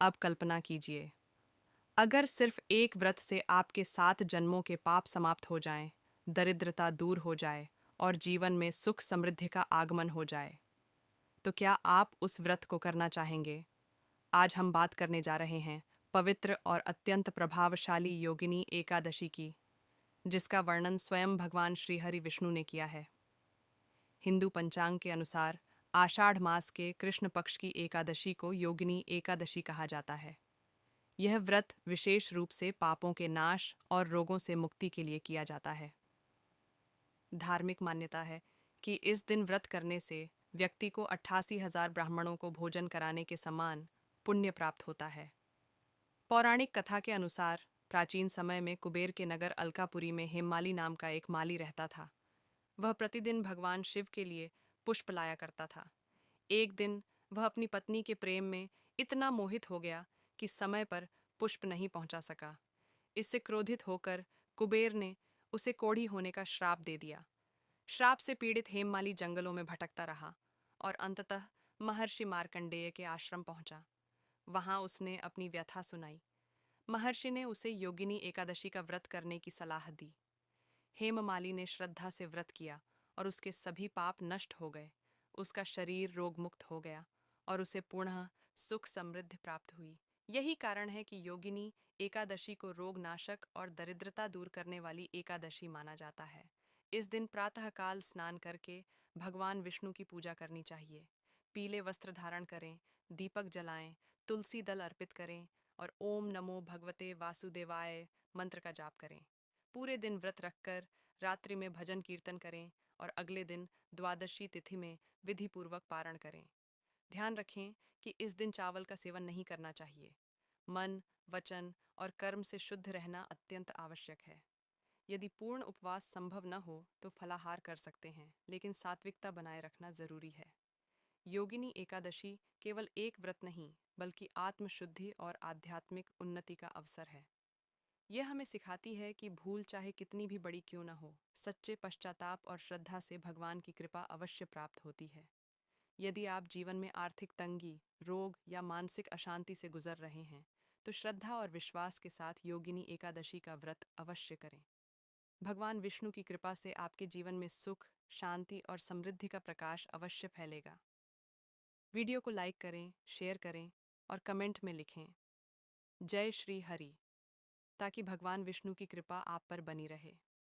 अब कल्पना कीजिए, अगर सिर्फ एक व्रत से आपके 7 जन्मों के पाप समाप्त हो जाएं, दरिद्रता दूर हो जाए और जीवन में सुख समृद्धि का आगमन हो जाए, तो क्या आप उस व्रत को करना चाहेंगे? आज हम बात करने जा रहे हैं पवित्र और अत्यंत प्रभावशाली योगिनी एकादशी की, जिसका वर्णन स्वयं भगवान श्री हरि विष्णु ने किया है। हिंदू पंचांग के अनुसार आषाढ़ मास के कृष्ण पक्ष की एकादशी को योगिनी एकादशी कहा जाता है। यह व्रत विशेष रूप से पापों के नाश और रोगों से मुक्ति के लिए किया जाता है। धार्मिक मान्यता है कि इस दिन व्रत करने से व्यक्ति को 88,000 ब्राह्मणों को भोजन कराने के समान पुण्य प्राप्त होता है। पौराणिक कथा के अनुसार प्राचीन समय में कुबेर के नगर अलकापुरी में हेममाली नाम का एक माली रहता था। वह प्रतिदिन भगवान शिव के लिए पुष्प लाया करता था। एक दिन वह अपनी पत्नी के प्रेम में इतना मोहित हो गया कि समय पर पुष्प नहीं पहुंचा सका। इससे क्रोधित होकर कुबेर ने उसे कोढ़ी होने का श्राप दे दिया। श्राप से पीड़ित हेममाली जंगलों में भटकता रहा और अंततः महर्षि मार्कंडेय के आश्रम पहुंचा। वहां उसने अपनी व्यथा सुनाई। महर्षि ने उसे योगिनी एकादशी का व्रत करने की सलाह दी। हेममाली ने श्रद्धा से व्रत किया और उसके सभी पाप नष्ट हो गए। उसका शरीर रोगमुक्त हो गया और उसे पुनः सुख समृद्धि प्राप्त हुई। यही कारण है कि योगिनी एकादशी को रोग नाशक और दरिद्रता दूर करने वाली एकादशी माना जाता है। इस दिन प्रातःकाल स्नान करके भगवान विष्णु की पूजा करनी चाहिए। पीले वस्त्र धारण करें, दीपक जलाएं, तुलसी दल अर्पित करें और ओम नमो भगवते वासुदेवाय मंत्र का जाप करें। पूरे दिन व्रत रखकर रात्रि में भजन कीर्तन करें और अगले दिन द्वादशी तिथि में विधि पूर्वक पारण करें। ध्यान रखें कि इस दिन चावल का सेवन नहीं करना चाहिए। मन, वचन और कर्म से शुद्ध रहना अत्यंत आवश्यक है। यदि पूर्ण उपवास संभव न हो तो फलाहार कर सकते हैं, लेकिन सात्विकता बनाए रखना जरूरी है। योगिनी एकादशी केवल एक व्रत नहीं, बल्कि आत्मशुद्धि और आध्यात्मिक उन्नति का अवसर है। यह हमें सिखाती है कि भूल चाहे कितनी भी बड़ी क्यों न हो, सच्चे पश्चाताप और श्रद्धा से भगवान की कृपा अवश्य प्राप्त होती है। यदि आप जीवन में आर्थिक तंगी, रोग या मानसिक अशांति से गुजर रहे हैं, तो श्रद्धा और विश्वास के साथ योगिनी एकादशी का व्रत अवश्य करें। भगवान विष्णु की कृपा से आपके जीवन में सुख, शांति और समृद्धि का प्रकाश अवश्य फैलेगा। वीडियो को लाइक करें, शेयर करें और कमेंट में लिखें जय श्री हरि, ताकि भगवान विष्णु की कृपा आप पर बनी रहे।